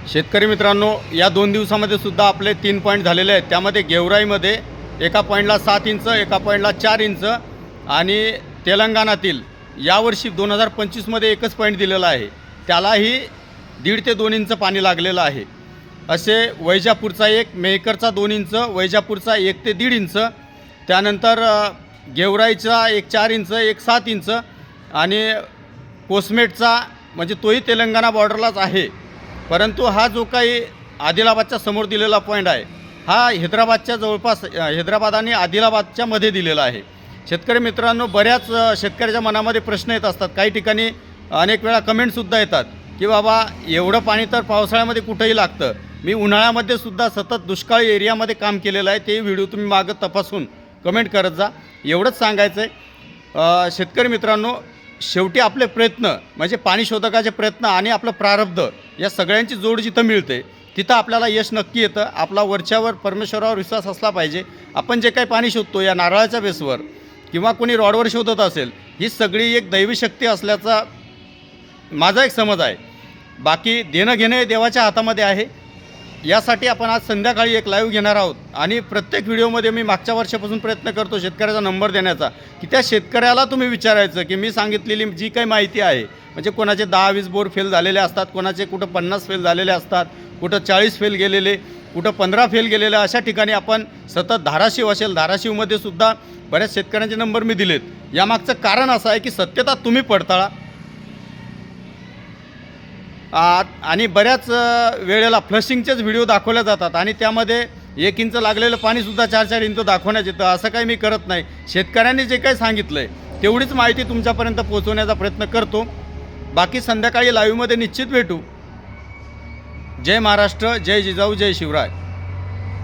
शेतकरी मित्रांनो, या 2 दिवसामध्ये सुद्धा आपले 3 पॉईंट झालेले आहेत। त्यामध्ये गेवराईमध्ये एका पॉईंटला 7 इंच, एका पॉईंटला 4 इंच आणि तेलंगणातील यावर्षी 2025मध्ये एकच पॉईंट दिलेला आहे, त्यालाही 1.5 ते 2 इंच पाणी लागलेलं आहे। असे वैजापूरचा 1, मेहकरचा 2 इंच, वैजापूरचा 1 ते 1.5 इंच, त्यानंतर गेवराईचा 1 4 इंच, 1 7 इंच आणि कोसमेटचा म्हणजे तोही तेलंगणा बॉर्डरलाच आहे, परंतु हा जो काही आदिलाबादच्या समोर दिलेला पॉईंट आहे हा हैदराबादच्या जवळपास हैदराबाद आणि आदिलाबादच्या मध्ये दिलेला आहे। शेतकरी मित्रांनो, बऱ्याच शेतकऱ्याच्या मनामध्ये प्रश्न येत असतात, काही ठिकाणी अनेक वेळा कमेंटसुद्धा येतात की बाबा एवढं पाणी तर पावसाळ्यामध्ये कुठंही लागतं। मी उन्हाळ्यामध्ये सुद्धा सतत दुष्काळी एरियामध्ये काम केलेलं आहे, ते व्हिडिओ तुम्ही मागं तपासून कमेंट करत जा। एवढंच सांगायचं आहे शेतकरी मित्रांनो, शेवटी आपले प्रयत्न म्हणजे पाणी शोधकाचे प्रयत्न आणि आपलं प्रारब्ध या सगळ्यांची जोड जिथं मिळते तिथं आपल्याला यश नक्की येतं। आपला वरच्यावर परमेश्वरावर विश्वास असला पाहिजे। आपण जे काही पाणी शोधतो या नारळाच्या बेसवर किंवा कोणी रॉडवर शोधत असेल, ही सगळी एक दैवी शक्ती असल्याचा माझा एक समज आहे। बाकी देणं घेणं हे देवाच्या हातामध्ये आहे। यासाठी आपण आज संध्याकाळी एक लाईव्ह घेणार आहोत आणि प्रत्येक व्हिडिओमध्ये मी मागच्या वर्षापासून प्रयत्न करतो शेतकऱ्याचा नंबर देण्याचा, की त्या शेतकऱ्याला तुम्ही विचारायचं की मी सांगितलेली जी काही माहिती आहे, म्हणजे कोणाचे 10-20 बोर फेल झालेले असतात, कोणाचे कुठं 50 फेल झालेले असतात, कुठं 40 फेल गेलेले, कुठं 15 फेल गेलेले, अशा ठिकाणी आपण सतत धाराशिव असेल, धाराशिवमध्ये सुद्धा बऱ्याच शेतकऱ्यांचे नंबर मी दिलेत। यामागचं कारण असं आहे की सत्यता तुम्ही पडताळा आणि बऱ्याच वेळेला फ्लशिंगचेच व्हिडिओ दाखवले जातात आणि त्यामध्ये 1 इंच लागलेलं पाणीसुद्धा 4-4 इंच दाखवण्यात येतं। असं काही मी करत नाही। शेतकऱ्यांनी जे काही सांगितलं आहे तेवढीच माहिती तुमच्यापर्यंत पोहोचवण्याचा प्रयत्न करतो। बाकी संध्याकाळी लाईव्हमध्ये निश्चित भेटू। जय महाराष्ट्र, जय जिजाऊ, जय शिवराय।